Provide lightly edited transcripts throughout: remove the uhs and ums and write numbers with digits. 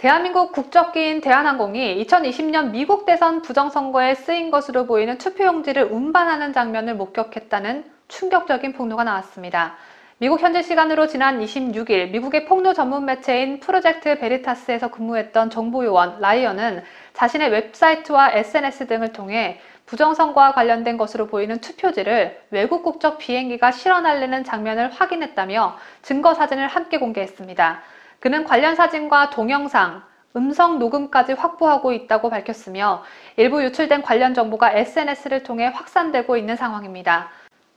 대한민국 국적기인 대한항공이 2020년 미국 대선 부정선거에 쓰인 것으로 보이는 투표용지를 운반하는 장면을 목격했다는 충격적인 폭로가 나왔습니다. 미국 현지 시간으로 지난 26일 미국의 폭로 전문 매체인 프로젝트 베리타스에서 근무했던 정보요원 라이언은 자신의 웹사이트와 SNS 등을 통해 부정선거와 관련된 것으로 보이는 투표지를 외국 국적 비행기가 실어 날리는 장면을 확인했다며 증거 사진을 함께 공개했습니다. 그는 관련 사진과 동영상, 음성 녹음까지 확보하고 있다고 밝혔으며 일부 유출된 관련 정보가 SNS를 통해 확산되고 있는 상황입니다.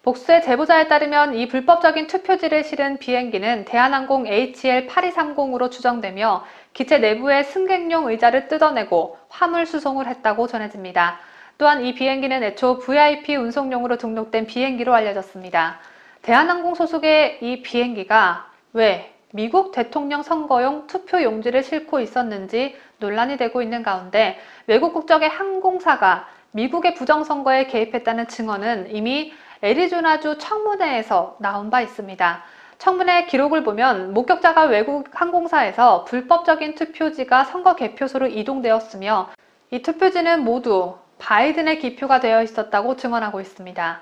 복수의 제보자에 따르면 이 불법적인 투표지를 실은 비행기는 대한항공 HL8230으로 추정되며 기체 내부의 승객용 의자를 뜯어내고 화물 수송을 했다고 전해집니다. 또한 이 비행기는 애초 VIP 운송용으로 등록된 비행기로 알려졌습니다. 대한항공 소속의 이 비행기가 왜 미국 대통령 선거용 투표 용지를 싣고 있었는지 논란이 되고 있는 가운데 외국 국적의 항공사가 미국의 부정선거에 개입했다는 증언은 이미 애리조나주 청문회에서 나온 바 있습니다. 청문회 기록을 보면 목격자가 외국 항공사에서 불법적인 투표지가 선거 개표소로 이동되었으며 이 투표지는 모두 바이든의 기표가 되어 있었다고 증언하고 있습니다.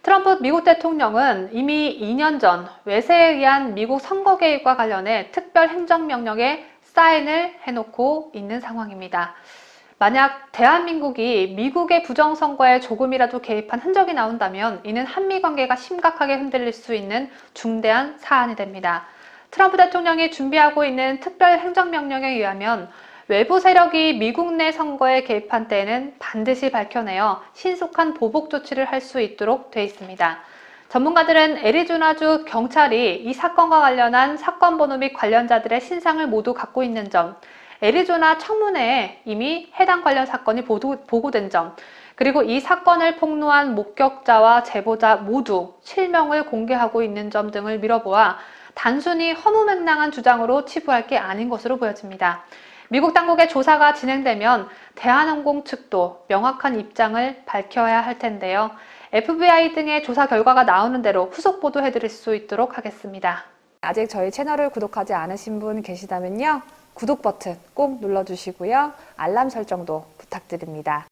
트럼프 미국 대통령은 이미 2년 전 외세에 의한 미국 선거 개입과 관련해 특별 행정명령에 사인을 해놓고 있는 상황입니다. 만약 대한민국이 미국의 부정선거에 조금이라도 개입한 흔적이 나온다면 이는 한미 관계가 심각하게 흔들릴 수 있는 중대한 사안이 됩니다. 트럼프 대통령이 준비하고 있는 특별 행정명령에 의하면 외부 세력이 미국 내 선거에 개입한 때에는 반드시 밝혀내어 신속한 보복 조치를 할 수 있도록 돼 있습니다. 전문가들은 애리조나주 경찰이 이 사건과 관련한 사건 번호 및 관련자들의 신상을 모두 갖고 있는 점, 애리조나 청문회에 이미 해당 관련 사건이 보고된 점, 그리고 이 사건을 폭로한 목격자와 제보자 모두 실명을 공개하고 있는 점 등을 미뤄보아 단순히 허무맹랑한 주장으로 치부할 게 아닌 것으로 보여집니다. 미국 당국의 조사가 진행되면 대한항공 측도 명확한 입장을 밝혀야 할 텐데요. FBI 등의 조사 결과가 나오는 대로 후속 보도해드릴 수 있도록 하겠습니다. 아직 저희 채널을 구독하지 않으신 분 계시다면요. 구독 버튼 꼭 눌러주시고요. 알람 설정도 부탁드립니다.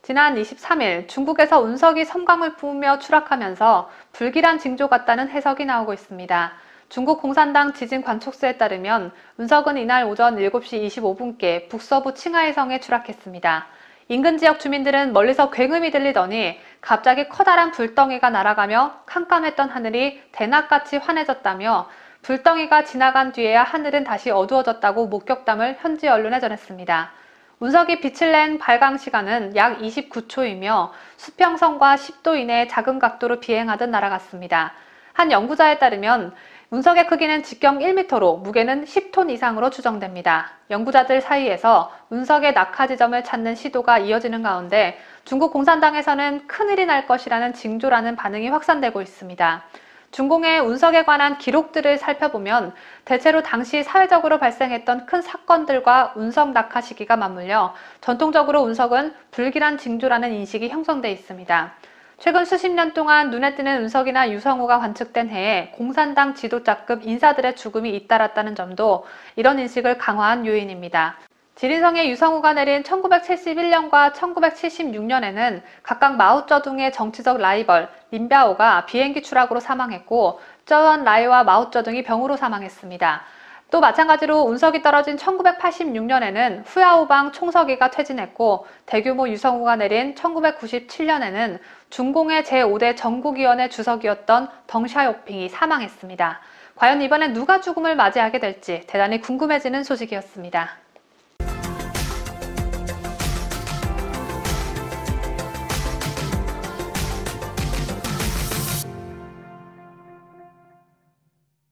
지난 23일 중국에서 운석이 섬광을 뿜으며 추락하면서 불길한 징조 같다는 해석이 나오고 있습니다. 중국 공산당 지진 관측소에 따르면 운석은 이날 오전 7시 25분께 북서부 칭하이성에 추락했습니다. 인근 지역 주민들은 멀리서 굉음이 들리더니 갑자기 커다란 불덩이가 날아가며 캄캄했던 하늘이 대낮같이 환해졌다며 불덩이가 지나간 뒤에야 하늘은 다시 어두워졌다고 목격담을 현지 언론에 전했습니다. 운석이 빛을 낸 발광 시간은 약 29초이며 수평선과 10도 이내의 작은 각도로 비행하듯 날아갔습니다. 한 연구자에 따르면 운석의 크기는 직경 1m로 무게는 10톤 이상으로 추정됩니다. 연구자들 사이에서 운석의 낙하 지점을 찾는 시도가 이어지는 가운데 중국 공산당에서는 큰일이 날 것이라는 징조라는 반응이 확산되고 있습니다. 중공의 운석에 관한 기록들을 살펴보면 대체로 당시 사회적으로 발생했던 큰 사건들과 운석 낙하 시기가 맞물려 전통적으로 운석은 불길한 징조라는 인식이 형성돼 있습니다. 최근 수십 년 동안 눈에 띄는 운석이나 유성우가 관측된 해에 공산당 지도자급 인사들의 죽음이 잇따랐다는 점도 이런 인식을 강화한 요인입니다. 지린성의 유성우가 내린 1971년과 1976년에는 각각 마오쩌둥의 정치적 라이벌 린비아오가 비행기 추락으로 사망했고 쩌원라이와 마오쩌둥이 병으로 사망했습니다. 또 마찬가지로 운석이 떨어진 1986년에는 후야오방 총서기가 퇴진했고 대규모 유성우가 내린 1997년에는 중공의 제5대 전국위원회 주석이었던 덩샤오핑이 사망했습니다. 과연 이번엔 누가 죽음을 맞이하게 될지 대단히 궁금해지는 소식이었습니다.